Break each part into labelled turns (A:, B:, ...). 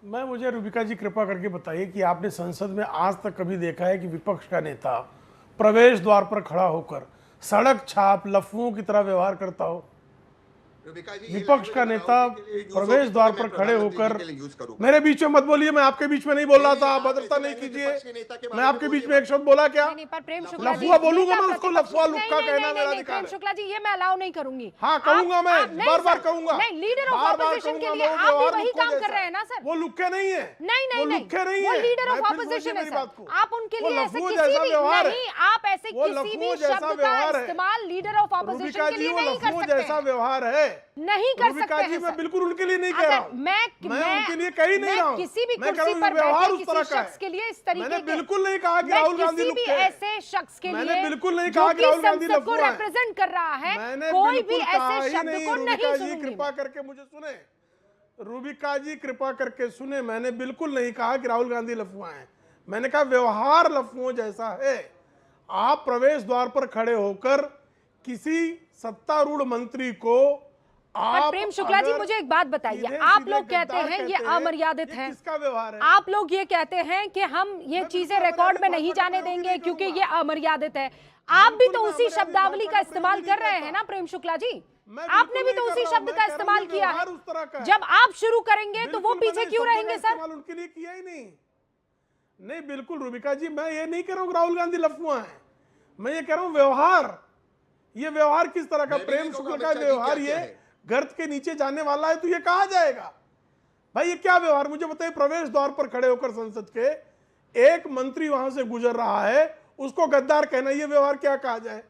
A: मुझे रूबिका जी कृपा करके बताइए कि आपने संसद में आज तक कभी देखा है कि विपक्ष का नेता प्रवेश द्वार पर खड़ा होकर सड़क छाप लफ्फुओं की तरह व्यवहार करता हो? विपक्ष का नेता प्रवेश द्वार पर खड़े होकर, मेरे बीच में मत बोलिए, मैं आपके बीच में नहीं बोल रहा था, आप भद्रता नहीं कीजिए। मैं आपके बीच में एक शब्द बोला क्या? लफुआ बोलूंगा मैं उसको, लफुआ लुक्का कहना मेरा अधिकार है।
B: शुक्ला जी, ये मैं अलाउ नहीं करूंगी।
A: हाँ कहूंगा, मैं बार बार कहूंगा।
B: नहीं, लीडर ऑफ ऑपोजिशन के लिए आप भी वही काम कर रहे हैं ना सर?
A: वो लुक्के नहीं है।
B: नहीं,
A: लुक्के नहीं
B: वो
A: है,
B: लीडर ऑफ ऑपोजिशन है सर। आप उनके लिए ऐसे किसी भी नहीं, आप ऐसे किसी भी शब्द का इस्तेमाल लीडर ऑफ ऑपोजिशन के लिए नहीं कर सकते।
A: जैसा व्यवहार है
B: नहीं कर सकते हैं।
A: मैं बिल्कुल उनके लिए नहीं कह रहा हूं। मैं उनके लिए कह ही नहीं रहा हूं।
B: किसी भी कुर्सी पर बैठे किसी शख्स के लिए इस तरीके
A: मैंने बिल्कुल नहीं कहा कि राहुल गांधी
B: किसी भी ऐसे शख्स के लिए,
A: मैंने बिल्कुल नहीं कहा कि राहुल गांधी
B: को रिप्रेजेंट कर रहा है, कोई भी ऐसे शब्द को नहीं सुनूंगी।
A: कृपा करके मुझे सुने, रूबिका जी कृपा करके सुने, मैंने बिल्कुल नहीं कहा कि राहुल गांधी लफुआ हैं। मैंने कहा व्यवहार लफुओं जैसा है। आप प्रवेश द्वार पर खड़े होकर किसी सत्तारूढ़ मंत्री को
B: प्रेम शुक्ला जी, मुझे एक बात बताइए, आप लोग कहते हैं ये अमर्यादित है,
A: किसका व्यवहार है?
B: आप लोग ये कहते हैं कि हम ये चीजें रिकॉर्ड में नहीं जाने देंगे क्योंकि ये अमर्यादित है। आप भी तो उसी शब्दावली का इस्तेमाल कर रहे हैं ना प्रेम शुक्ला जी? आपने भी तो उसी शब्द का इस्तेमाल किया है। जब आप शुरू करेंगे तो वो पीछे क्यों रहेंगे सर?
A: उनके लिए किया ही नहीं। बिल्कुल रूबिका जी, मैं ये नहीं कह रहा हूँ राहुल गांधी लफुआ है, मैं ये कह रहा हूँ व्यवहार। ये व्यवहार किस तरह का? प्रेम शुक्ला का व्यवहार ये गर्त के नीचे जाने वाला है तो ये कहा जाएगा? भाई ये क्या व्यवहार? मुझे बताइए, प्रवेश द्वार पर खड़े होकर संसद के एक मंत्री वहां से गुजर रहा है, उसको गद्दार कहना, ये व्यवहार क्या कहा जाए?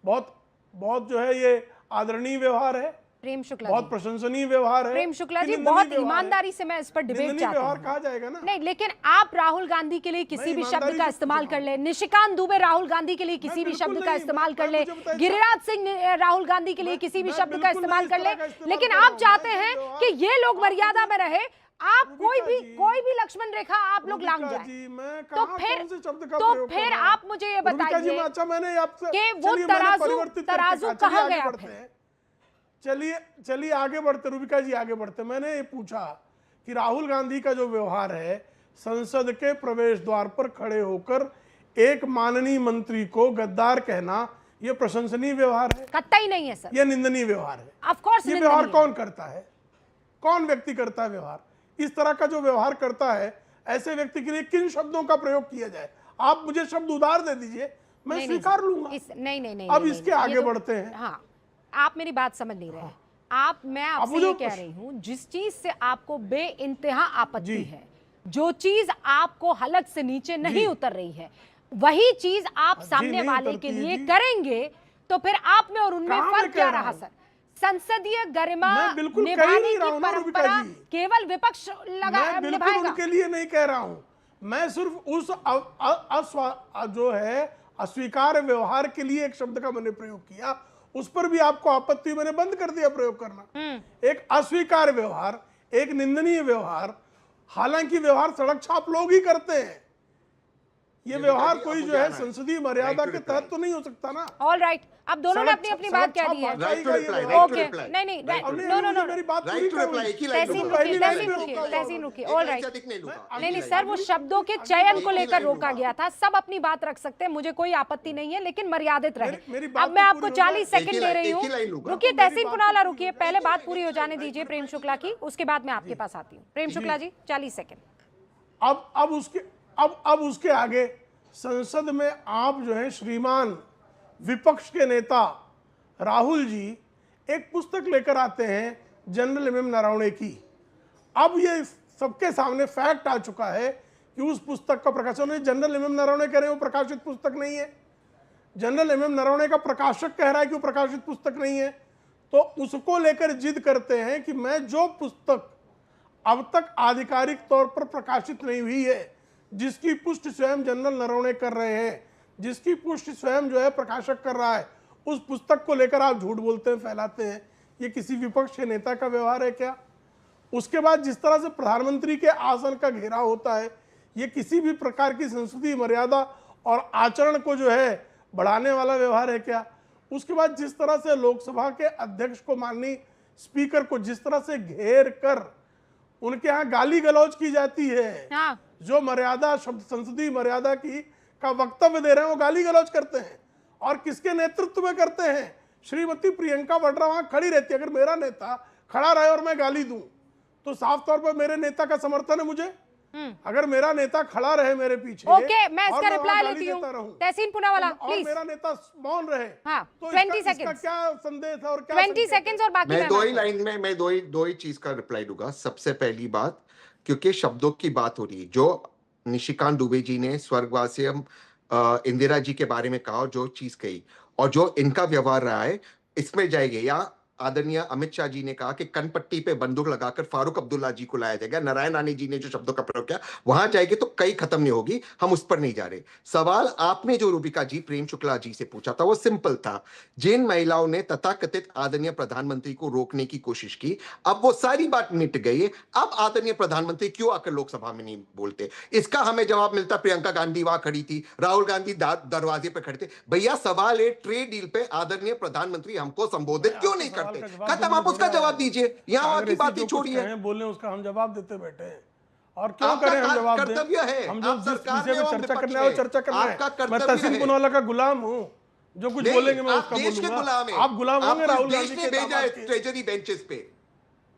A: बहुत जो है ये आदरणीय व्यवहार है,
B: प्रेम शुक्ला
A: बहुत प्रशंसनीय व्यवहार है।
B: प्रेम शुक्ला जी, बहुत ईमानदारी से मैं इस पर डिबेट चाहती हूं।
A: कहा जाएगा ना?
B: नहीं, लेकिन आप राहुल गांधी के लिए किसी भी शब्द का इस्तेमाल कर ले, निशिकांत दुबे राहुल गांधी के लिए किसी भी शब्द का इस्तेमाल कर ले, गिरिराज सिंह राहुल गांधी के लिए किसी भी शब्द का इस्तेमाल कर ले, लेकिन आप चाहते हैं कि ये लोग मर्यादा में रहे, आप कोई भी लक्ष्मण रेखा आप लोग लांघ जाए, तो फिर आप मुझे ये बताइए कि वो तराजू कहाँ गया?
A: चलिए आगे बढ़ते, रूबिका जी आगे बढ़ते। मैंने ये पूछा कि राहुल गांधी का जो व्यवहार है संसद के प्रवेश द्वार पर खड़े होकर एक माननीय मंत्री को गद्दार कहना, यह प्रशंसनीय व्यवहार है?
B: कतई नहीं है सर,
A: यह निंदनीय व्यवहार है।
B: Of course.
A: ये व्यवहार कौन करता है? कौन व्यक्ति करता है व्यवहार? इस तरह का जो व्यवहार करता है, ऐसे व्यक्ति के लिए किन शब्दों का प्रयोग किया जाए? आप मुझे शब्द उधार दे दीजिए, मैं स्वीकार लूंगा।
B: नहीं,
A: अब इसके आगे बढ़ते हैं।
B: हाँ, आप मेरी बात समझ नहीं रहे। मैं आपसे ये कह रही हूँ, जिस चीज से आपको बेइंतहा आपत्ति है, जो चीज आपको हलक से नीचे नहीं उतर रही है, वही चीज आप सामने वाले के लिए करेंगे, तो फिर आप में और उनमें फर्क क्या रहा सर? संसदीय गरिमा निभाने की परंपरा केवल विपक्ष निभाएगा।
A: उनके लिए नहीं कह रहा हूं, मैं सिर्फ उस जो है अस्वीकार व्यवहार के लिए एक शब्द का मैंने प्रयोग किया, उस पर भी आपको आपत्ति, मैंने बंद कर दिया प्रयोग करना। एक अस्वीकार व्यवहार, एक निंदनीय व्यवहार, हालांकि व्यवहार सड़क छाप लोग ही करते हैं, ये व्यवहार कोई जो है संसदीय मर्यादा के तहत तो नहीं हो सकता ना।
B: ऑल राइट, अब दोनों ने अपनी अपनी बात कह दी है। ओके, नहीं, नो,
A: मेरी बात पूरी
B: तहसीन रुकी। ऑल राइट, नहीं सर, वो शब्दों के चयन को लेकर रोका गया था। सब अपनी बात रख सकते हैं, मुझे कोई आपत्ति नहीं है, लेकिन मर्यादित रहे। अब मैं आपको 40 सेकंड दे रही हूँ। रुकिए तहसीन पुनावाला, रुकिए, पहले बात पूरी हो जाने दीजिए प्रेम शुक्ला की, उसके बाद मैं आपके पास आती हूँ। प्रेम शुक्ला जी 40 सेकंड।
A: अब उसके आगे संसद में आप जो है श्रीमान विपक्ष के नेता राहुल जी एक पुस्तक लेकर आते हैं जनरल एम नरवणे की। अब ये सबके सामने फैक्ट आ चुका है कि उस पुस्तक का प्रकाशन, जनरल एम नरवणे कह रहे हैं वो प्रकाशित पुस्तक नहीं है, जनरल एम नरवणे का प्रकाशक कह रहा है कि वो प्रकाशित पुस्तक नहीं है, तो उसको लेकर जिद करते हैं कि मैं जो पुस्तक अब तक आधिकारिक तौर पर प्रकाशित नहीं हुई है, जिसकी पुष्टि स्वयं जनरल नरवणे कर रहे हैं, जिसकी पुष्टि स्वयं जो है प्रकाशक कर रहा है, उस पुस्तक को लेकर आप झूठ बोलते हैं, फैलाते हैं। ये किसी विपक्ष के नेता का व्यवहार है क्या? उसके बाद जिस तरह से प्रधानमंत्री के आसन का घेराव होता है, ये किसी भी प्रकार की संसदीय मर्यादा और आचरण को जो है बढ़ाने वाला व्यवहार है क्या? उसके बाद जिस तरह से लोकसभा के अध्यक्ष को, माननीय स्पीकर को जिस तरह से घेर कर उनके यहाँ गाली गलौज की जाती है।
B: हाँ,
A: जो मर्यादा शब्द संसदीय मर्यादा की का वक्तव्य दे रहे हैं वो गाली गलौज करते हैं। और किसके नेतृत्व में करते हैं? श्रीमती प्रियंका वाड्रा वहां खड़ी रहती है। अगर मेरा नेता खड़ा रहे और मैं गाली दूं तो साफ तौर पर मेरे नेता का समर्थन है मुझे। अगर मेरा नेता खड़ा रहे मेरे पीछे,
B: ओके, मैं इसका
A: और
B: रिप्लाई
A: वहां
B: लेती
A: गाली
B: हूँ।
A: देता रहूं,
B: तहसीन पूनावाला
A: और
B: प्लीज।
A: मेरा नेता मौन रहे,
B: हाँ,
A: तो
B: 20
A: इसका
B: seconds।
A: क्या संदेश है और क्या
B: 20
A: संकेत है?
B: सेकंड्स और बाकी
C: मैं 2 ही लाइन में मैं दो ही चीज का रिप्लाई दूंगा। सबसे पहली बात, क्योंकि शब्दों की बात हो रही है, जो निशिकांत दुबे जी ने स्वर्गवासी इंदिरा जी के बारे में कहा और जो चीज कही और जो इनका व्यवहार रहा है इसमें जाएंगे। या आदरणीय अमित शाह जी ने कहा कि कनपट्टी पे बंदूक लगाकर फारूक अब्दुल्ला जी को लाया जाएगा। नारायण राणे जी ने जो शब्दों का प्रयोग किया, वहां जाएंगे तो कई खत्म नहीं होगी, हम उस पर नहीं जा रहे। सवाल आपने जो रूबिका जी प्रेम शुक्ला जी से पूछा था वो सिंपल था। जिन महिलाओं ने तथाकथित आदरणीय प्रधानमंत्री को रोकने की कोशिश की, अब वो सारी बात मिट गई है। अब आदरणीय प्रधानमंत्री क्यों आकर लोकसभा में नहीं बोलते? इसका हमें जवाब मिलता। प्रियंका गांधी वहां खड़ी थी, राहुल गांधी दरवाजे पे खड़े थे। भैया सवाल है ट्रेड डील पे आदरणीय प्रधानमंत्री हमको संबोधित क्यों नहीं करते? खत्म, आप उसका जवाब दीजिए। यहाँ वहां की बातें छोड़िए,
A: बोलने उसका हम जवाब देते बैठे हैं। और क्यों करें हम जवाब दें?
C: कर्तव्य है।
A: हम जो
C: आप
A: जिस
C: सरकार
A: विषय
C: में
A: पे
C: हो,
A: चर्चा
C: विपक्ष
A: करना है वो
C: में।
A: चर्चा करना
C: आपका
A: है। मैं
C: कर्तव्य
A: तहसीन
C: है।
A: पुनावाला का गुलाम हूँ, जो कुछ बोलेंगे मैं उसका
C: देश के
A: बोलूंगा।
C: गुलाम हैं।
A: आप गुलाम होंगे
C: आपको
A: राहुल
C: देश
A: गांधी
C: ने
A: के
C: भेजा है
A: दामाद के।
C: ट्रेजरी बेंचेस पे।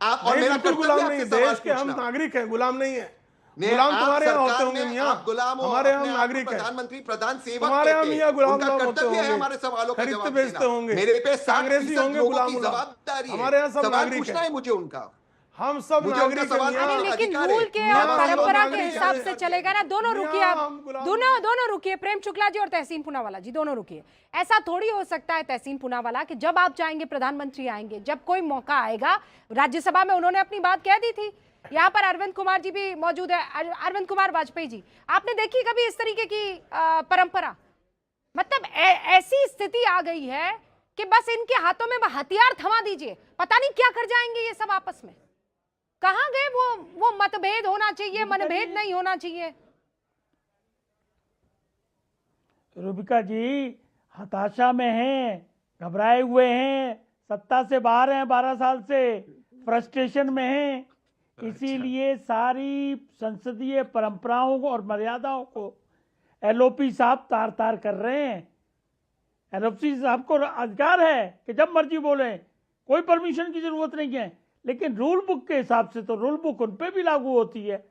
C: आप और
A: नहीं,
C: मेरा
A: बिल्कुल
C: कर्तव्य
A: गुलाम
C: आपसे
A: नहीं है।
C: सवाल
A: देश के हम
C: पूछना।
A: नागरिक हैं, गुलाम नहीं है।
C: ने
A: गुलाम
C: आप
A: तुम्हारे यहाँ होते
C: सरकार
A: होंगे
C: में
A: मियाँ,
C: आप गुलाम हो,
A: हमारे यहाँ
C: अपने आप को
A: नागरिक है।
C: प्रधानमंत्री प्रधान सेवक
A: तुम्हारे यहाँ
C: कहते हैं।
A: मियाँ गुलाम
C: उनका
A: गुलाम होते
C: कर्तव्य है
A: होंगे,
C: हमारे सवालों का
A: खरीदते
C: जवाब
A: बेचते
C: देना।
A: होंगे,
C: मेरे पे
A: कांग्रेसी
C: 60%
A: होंगे,
C: लोगों
A: गुलाम
C: की
A: गुलाम।
C: जवाबदारी है।
A: हमारे यहाँ सब
C: सवाल
A: नागरिक
C: पूछना
A: है।
C: है मुझे उनका।
A: हम सब
C: मुझे उनका
A: नागरिक
C: सवाल
A: हैं
B: अरे
A: मियाँ।
B: लेकिन
C: अधिकार है।
B: रूल के
A: मियाँ,
B: और
A: हम
B: परंपरा के
A: नागरिक
B: हिसाब
A: हैं।
B: से चलेगा ना। दोनों
A: मियाँ,
B: रुकिए आप,
A: हम गुलाम
B: दोनों रुकिए। प्रेम शुक्ला जी और तहसीन पूनावाला जी दोनों रुकिए। ऐसा थोड़ी हो सकता है तहसीन पूनावाला कि जब आप चाहेंगे प्रधानमंत्री आएंगे, जब कोई मौका आएगा। राज्यसभा में उन्होंने अपनी बात कह दी थी। यहाँ पर अरविंद कुमार जी भी मौजूद है, अरविंद कुमार वाजपेयी जी। आपने देखी कभी इस तरीके की परंपरा? मतलब ऐसी स्थिति आ गई है कि बस इनके हाथों में हथियार थमा दीजिए, पता नहीं क्या कर जाएंगे ये सब आपस में। कहाँ गए वो मतभेद होना चाहिए, मनभेद नहीं होना चाहिए।
D: रूबिका जी हताशा में हैं, घबराए हुए हैं, सत्ता से बाहर हैं 12 साल से, फ्रस्ट्रेशन में हैं। इसीलिए सारी संसदीय परंपराओं को और मर्यादाओं को एलओपी साहब तार तार कर रहे हैं। एलओपी साहब को अधिकार है कि जब मर्जी बोले, कोई परमिशन की जरूरत नहीं है। लेकिन रूल बुक के हिसाब से तो रूल बुक उन पे भी लागू होती है।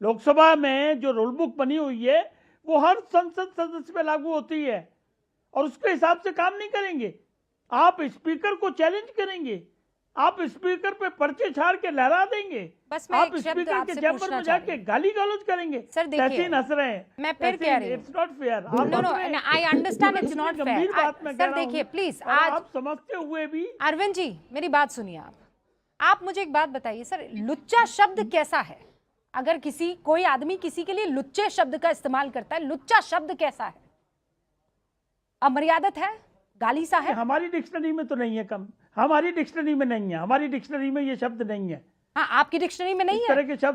D: लोकसभा में जो रूल बुक बनी हुई है वो हर संसद सदस्य पे लागू होती है और उसके हिसाब से काम नहीं करेंगे। आप स्पीकर को चैलेंज करेंगे, आप स्पीकर पे पर्चे छाड़ के लहरा देंगे,
B: बस मैं
D: आप
B: एक शब्द
D: स्पीकर के
B: आपसे
D: चैम्बर
B: पूछना
D: में
B: चाह रही
D: जाके गाली गलौज करेंगे।
B: सर, देखिए,
D: तहसीन हंस रहे हैं।
B: मैं फिर कह रही हूँ,
D: it's not fair.
B: No I understand it's not fair. Sir देखिए प्लीज, आज
D: आप समझते हुए भी
B: अरविंद जी मेरी बात सुनिए। आप मुझे एक बात बताइए सर, लुच्चा शब्द कैसा है? अगर कोई आदमी किसी के लिए लुच्चे शब्द का इस्तेमाल करता है, लुच्चा शब्द कैसा है? अमर्यादित है, गाली सा है?
D: हमारी डिक्शनरी में तो नहीं है। कम हमारी डिक्शनरी में नहीं है, हमारी डिक्शनरी में ये शब्द नहीं है।
B: हाँ, आपकी डिक्शनरी में नहीं
D: इस
B: है।
D: तरह के शब्द